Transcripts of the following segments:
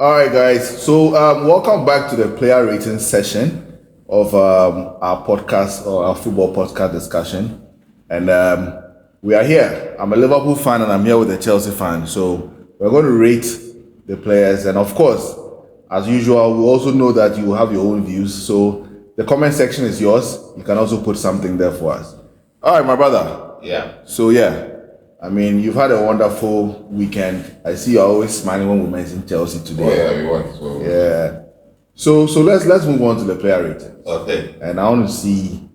All right, guys. So, welcome back to the player rating session of our podcast or our football podcast discussion. And we are here. I'm a Liverpool fan and I'm here with a Chelsea fan. So, we're going to rate the players. And of course, as usual, we also know that you have your own views. So, the comment section is yours. You can also put something there for us. All right, my brother. Yeah. So, I mean, you've had a wonderful weekend. I see you're always smiling when we mention Chelsea today. Oh, yeah, we won. So. Yeah. So let's move on to the player rating. Okay. And I want to see,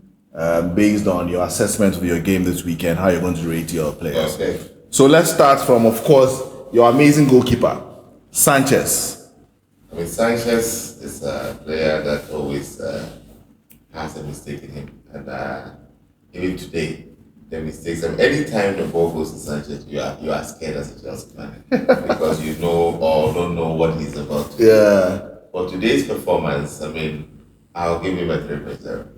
based on your assessment of your game this weekend, how you're going to rate your players. Okay. So let's start from, of course, your amazing goalkeeper, Sanchez. I mean, Sanchez is a player that always has a mistake in him. And even today, the mistakes. Anytime the ball goes to Sanchez, you are scared as a Chelsea fan because you know or don't know what he's about to do. Yeah. For today's performance, I mean, I'll give him a 3.0.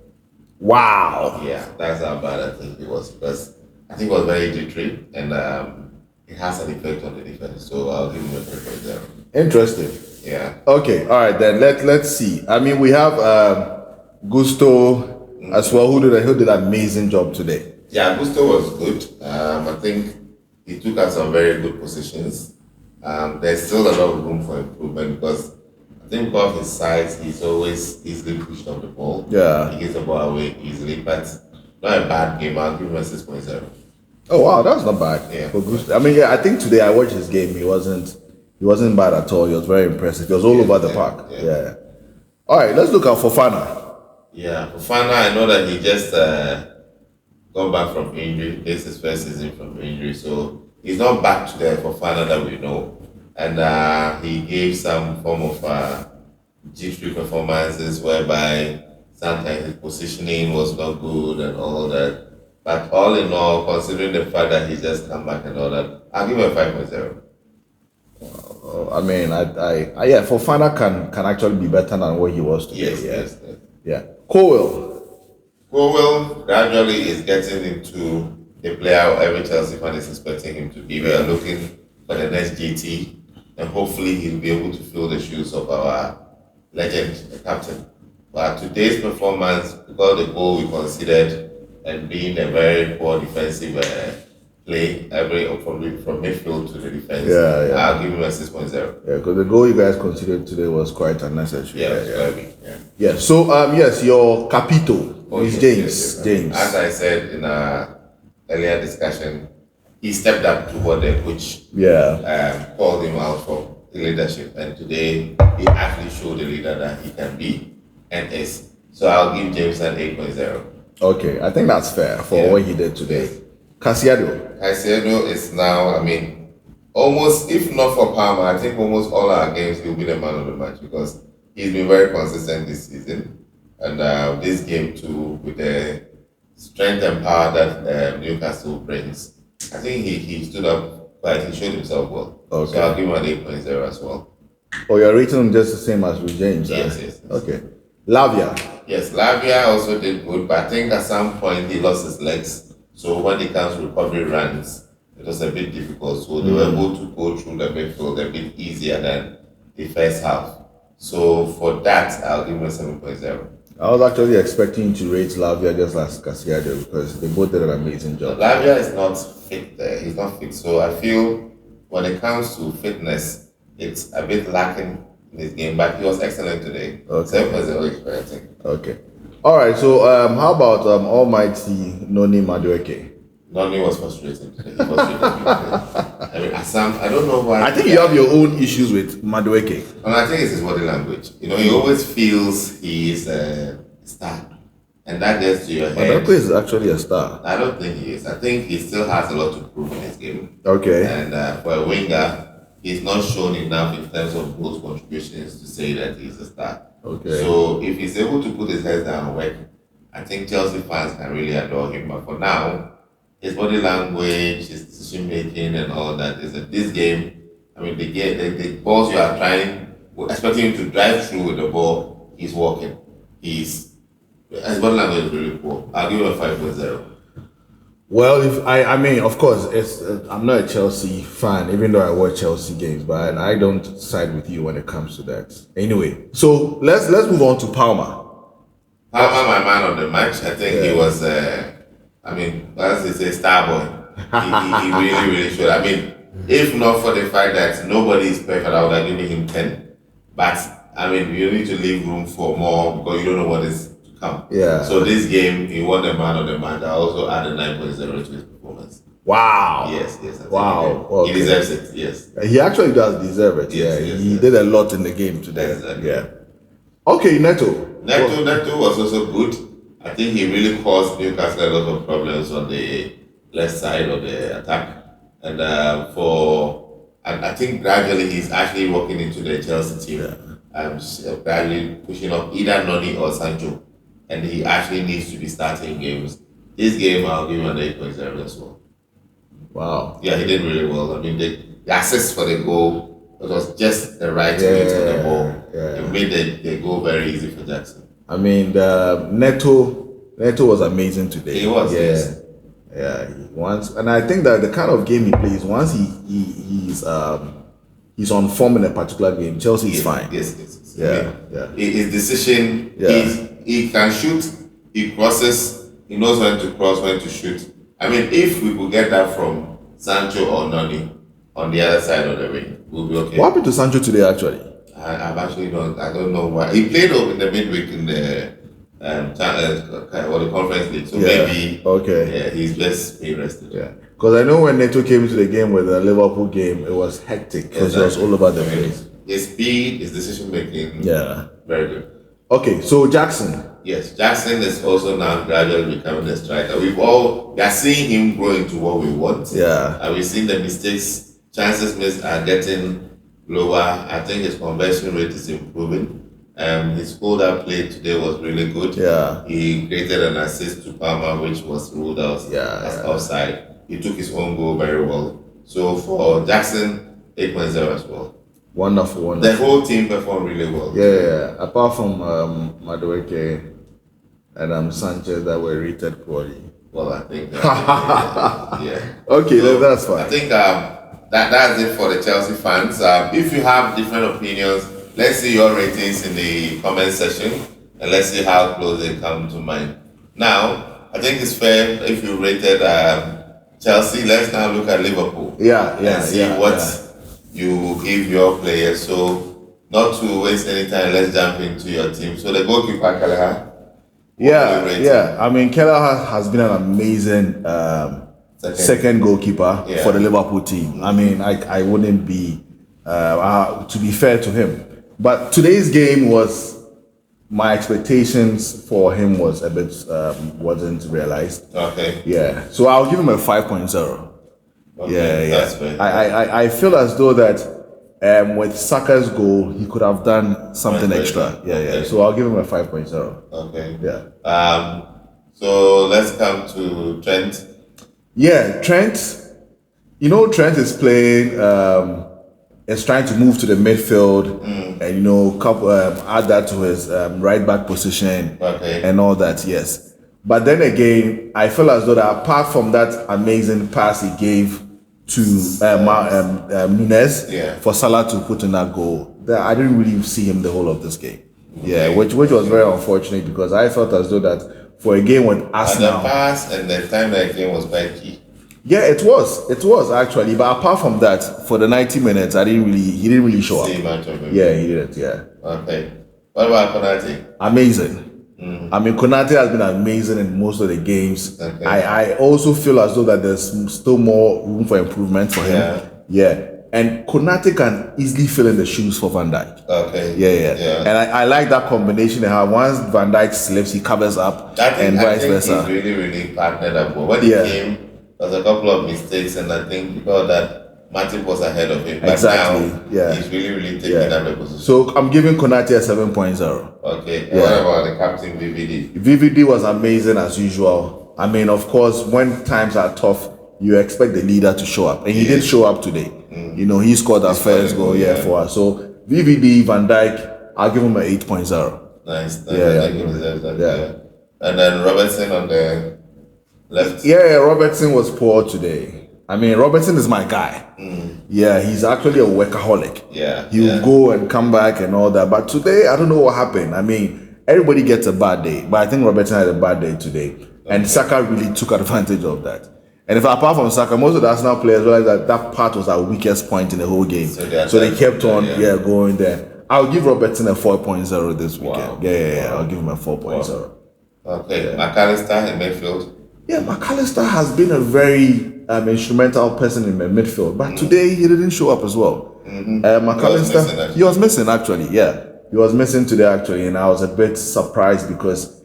Wow. Yeah, that's how bad I think it was because I think it was very jittery and it has an effect on the defense. So I'll give him a 3.0. Interesting. Yeah. Okay. All right. Then let's see. I mean, we have Gusto as well, who did an amazing job today. Yeah, Gusto was good. I think he took us some very good positions. There's still a lot of room for improvement because I think because of his size, he's always easily pushed off the ball. Yeah. He gets the ball away easily, but not a bad game. I'll give him a 6.0. Oh wow, that's not bad. Yeah. For Gusto. I mean, I think today I watched his game. He wasn't bad at all. He was very impressive. He was all over the park. Yeah. All right, let's look at Fofana. Yeah, Fofana, I know that he just gone back from injury. This is his first season from injury, so he's not back to the Fofana that we know. And he gave some form of G3 performances whereby sometimes his positioning was not good and all that. But all in all, considering the fact that he just come back and all that, I'll give him a 5.0. I mean, Fofana can actually be better than what he was today. Yes. Yeah. Colwill gradually is getting into the player every Chelsea fan is expecting him to be. We are looking for the next GT, and hopefully he'll be able to fill the shoes of our legend, the captain. But today's performance, because the goal we considered and being a very poor defensive play, from midfield to the defense, I'll give him a 6.0. Yeah, because the goal you guys considered today was quite unnecessary. Yeah. So your Capito is James. James. As I said in our earlier discussion, he stepped up to what the coach called him out for the leadership, and today he actually showed the leader that he can be and is. So I'll give James an 8.0. Okay, I think that's fair for what he did today. Caicedo is now, I mean, almost, if not for Palmer, I think almost all our games he'll be the man of the match because he's been very consistent this season. And this game too, with the strength and power that Newcastle brings, I think he stood up, but he showed himself well. Okay. So I'll give him an 8.0 as well. Oh, you're rating him just the same as with James? Yes. Okay. Lavia. Yes, Lavia also did good, but I think at some point he lost his legs. So when it comes to recovery runs, it was a bit difficult. So they were able to go through the midfield a bit easier than the first half. So for that, I'll give him a 7.0. I was actually expecting you to rate Lavia just like Caicedo because they both did an amazing job. Lavia is not fit there. He's not fit. So I feel when it comes to fitness, it's a bit lacking in his game, but he was excellent today. Okay. 7.0 I think. Okay. All right. So how about almighty Noni Madueke? Noni was frustrating today. He frustrated me today. I mean, I don't know why. I think you have your own issues with Madueke. And I think it's his body language. You know, he always feels he is a star. And that gets to your head. Madueke is actually a star. I don't think he is. I think he still has a lot to prove in his game. Okay. And for a winger, he's not shown enough in terms of goals contributions to say that he's a star. Okay. So if he's able to put his head down and work, I think Chelsea fans can really adore him. But for now, his body language, his decision making, and all that is that this game. I mean, the balls you are trying, expecting him to drive through with the ball, he's walking. His body language is really poor. I'll give him a 5.0. Well, if I mean, of course, it's I'm not a Chelsea fan, even though I watch Chelsea games, but I don't side with you when it comes to that. Anyway, so let's move on to Palmer. Palmer, my man of the match. I think he was. I mean, as they say, star boy. He really, really showed. I mean, if not for the fact that nobody is perfect, I would have given him 10. But I mean, you need to leave room for more because you don't know what is to come. Yeah. So this game, he won the man of the match. I also added 9.0 to his performance. Wow. Yes. I think Wow. He Okay. deserves it. Yes. He actually does deserve it. Yes, Yeah. yes, He yes. did a lot in the game today. Exactly. Yeah. Okay, Neto. Neto was also good. I think he really caused Newcastle a lot of problems on the left side of the attack. And I think gradually he's actually walking into the Chelsea team. Gradually pushing up either Noni or Sancho. And he actually needs to be starting games. This game, I'll give him an 8.0 as well. Wow. Yeah, he did really well. I mean, the assist for the goal, it was just the right way to the ball. Yeah. It made the goal very easy for Jackson. I mean, Neto was amazing today. He was, yeah. yes. Yeah, and I think that the kind of game he plays, once he's on form in a particular game, Chelsea is fine. Yes. Yeah. His decision, Yeah. he can shoot, he crosses, he knows when to cross, when to shoot. I mean, if we could get that from Sancho or Noni on the other side of the ring, we'll be okay. What happened to Sancho today, actually? I don't know why. He played up in the midweek in the conference league, so maybe he's just being rested. Yeah, because I know when Neto came into the game with the Liverpool game, it was hectic because he was all over the place. His speed, his decision making, very good. Okay, so Jackson. Yes, Jackson is also now gradually becoming a striker. We are seeing him grow into what we want. Yeah, and we've seen the mistakes, chances missed are getting lower. I think his conversion rate is improving. His hold-up play today was really good. Yeah. He created an assist to Palmer, which was ruled out as offside. He took his own goal very well. So for Jackson, 8.0 as well. Wonderful. The whole team performed really well. Yeah. Apart from Madueke and Sanchez that were rated poorly. Well, I think yeah. Okay, so that's fine. I think that's it for the Chelsea fans. If you have different opinions, let's see your ratings in the comment section and let's see how close they come to mine. Now, I think it's fair if you rated Chelsea. Let's now look at Liverpool. And see what you give your players. So, not to waste any time, let's jump into your team. So, the goalkeeper, Kelleher. I mean, Kelleher has been an amazing second goalkeeper for the Liverpool team. I mean, I wouldn't be, to be fair to him. But today's game my expectations for him was a bit, wasn't realized. Okay. Yeah. So I'll give him a 5.0. Okay, that's fair. I feel as though that with Saka's goal, he could have done something extra. Yeah. So I'll give him a 5.0. Okay. Yeah. So let's come to Trent. Yeah, Trent. Trent is playing. Is trying to move to the midfield and add that to his right back position and all that. Yes, but then again, I feel as though that apart from that amazing pass he gave to Nunes for Salah to put in that goal, I didn't really see him the whole of this game. Yeah, which was very unfortunate because I felt as though that for a game with Arsenal, and the pass and the time that game was quite key. Yeah, it was actually. But apart from that, for the 90 minutes, he didn't really show up. Yeah, he didn't. Yeah. Okay. What about Konate? Amazing. I mean, Konate has been amazing in most of the games. Okay. I also feel as though that there's still more room for improvement for him. Yeah. And Konate can easily fill in the shoes for Van Dijk. Okay. Yeah. And I like that combination they have. Once Van Dijk slips, he covers up, and vice versa. He's really partnered up. When he came, there was a couple of mistakes, and I think because that Matip was ahead of him. But now, he's really taking up the position. So I'm giving Konate a 7.0. Okay. What about the captain, VVD? VVD was amazing as usual. I mean, of course, when times are tough, you expect the leader to show up. And he did show up today. He scored that first goal for us. So VVD, Van Dijk, I'll give him an 8.0. Nice. I think he deserves that. And then Robertson on the left. Yeah, Robertson was poor today. I mean, Robertson is my guy. Yeah, he's actually a workaholic. Yeah, He will go and come back and all that. But today, I don't know what happened. I mean, everybody gets a bad day, but I think Robertson had a bad day today. And Saka really took advantage of that. And if apart from Saka, most of the Arsenal players realized that part was our weakest point in the whole game. So they kept on going there. I'll give Robertson a 4.0 this weekend. Wow. Yeah, I'll give him a 4.0. Okay, McAllister in midfield. Yeah, McAllister has been a very instrumental person in the midfield, but today he didn't show up as well. McAllister, he was missing actually. Yeah, he was missing today actually, and I was a bit surprised because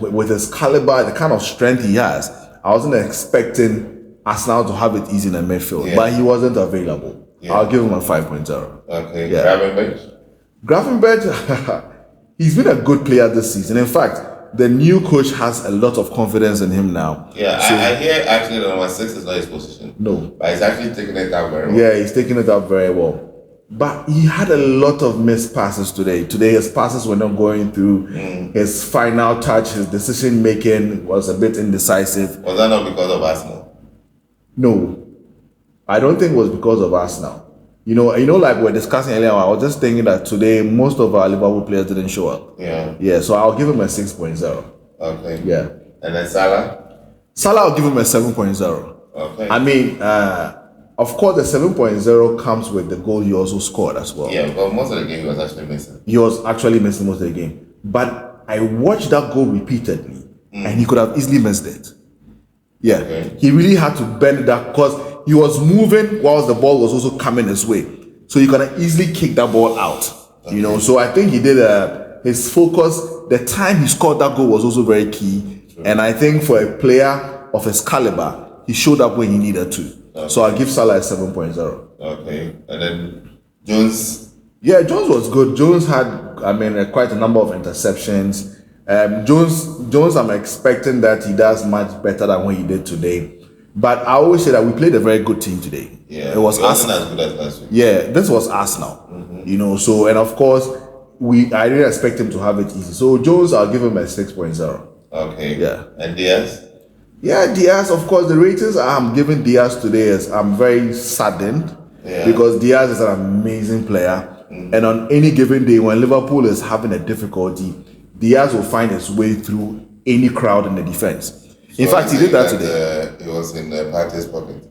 with his caliber, the kind of strength he has, I wasn't expecting Arsenal to have it easy in the midfield, but he wasn't available. Yeah. I'll give him a 5.0. Okay, yeah. Gravenberch, he's been a good player this season. In fact, the new coach has a lot of confidence in him now. Yeah, so, I hear actually that number 6 is not his position. No. But he's actually taking it up very well. Yeah, he's taking it up very well. But he had a lot of missed passes today. Today, his passes were not going through. His final touch, his decision making was a bit indecisive. Was that not because of Arsenal? No. I don't think it was because of Arsenal. You know, like we were discussing earlier, I was just thinking that today most of our Liverpool players didn't show up. Yeah. Yeah, so I'll give him a 6.0. Okay. Yeah. And then Salah? Salah, I'll give him a 7.0. Okay. I mean, of course, the 7.0 comes with the goal he also scored as well. Yeah, but most of the game he was actually missing. He was actually missing most of the game. But I watched that goal repeatedly, and he could have easily missed it. Yeah. Okay. He really had to bend that because he was moving whilst the ball was also coming his way. So he could have easily kicked that ball out. Okay. You know, so I think he did his focus. The time he scored that goal was also very key. True. And I think for a player of his caliber, he showed up when he needed to. Okay. So I'll give Salah a 7.0. Okay. And then Jones? Yeah, Jones was good. Jones had, quite a number of interceptions. Jones, I'm expecting that he does much better than what he did today. But I always say that we played a very good team today. Yeah, it was Arsenal. As good as last week. Yeah, this was Arsenal. You know, so, and of course, I didn't expect him to have it easy. So Jones, I'll give him a 6.0. Okay. Yeah. And Diaz? Yeah, Diaz, of course, the ratings I'm giving Diaz today is I'm very saddened because Diaz is an amazing player. And on any given day when Liverpool is having a difficulty, Diaz will find his way through any crowd in the defense. In fact, he did that today. He was in Partey's pocket.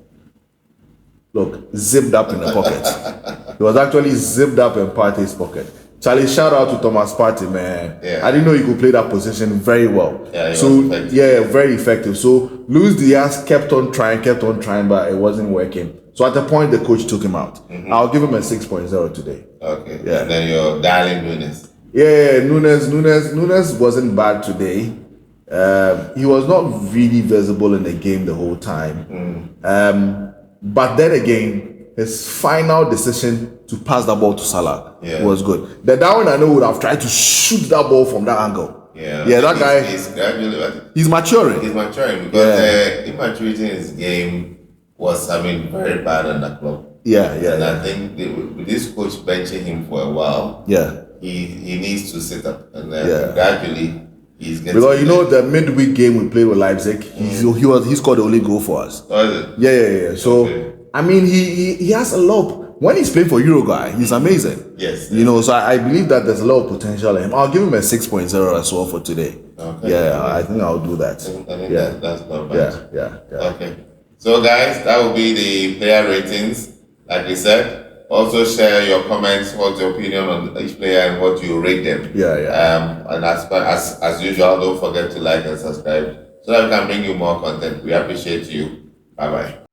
Look, zipped up in the pocket. He was actually zipped up in Partey's pocket. Charlie, shout out to Thomas Partey, man. Yeah. I didn't know he could play that position very well. Yeah, very effective. So Luis Diaz kept on trying, but it wasn't working. So at the point, the coach took him out. I'll give him a 6.0 today. Okay. Yeah. And then your darling Nunes. Yeah, Nunes wasn't bad today. He was not really visible in the game the whole time. But then again, his final decision to pass the ball to Salah was good. The Darwin, I know, would have tried to shoot that ball from that angle. Yeah, that guy. He's gradually. He's maturing. He's maturing because the immaturity in his game was, very bad in the club. And I think with this coach benching him for a while, he needs to sit up and then gradually. Because the midweek game we played with Leipzig, he scored the only goal for us. Oh, is it? Yeah. So he has a lot. When he's playing for Uruguay, he's amazing. Yes. So I believe that there's a lot of potential in him. I'll give him a 6.0 as well for today. Okay. Yeah, I think I'll do that. I think that's not bad. Yeah. Okay. So guys, that will be the player ratings. Like we said. Also share your comments, what's your opinion on each player and what you rate them. Yeah. And as usual, don't forget to like and subscribe so that we can bring you more content. We appreciate you. Bye-bye.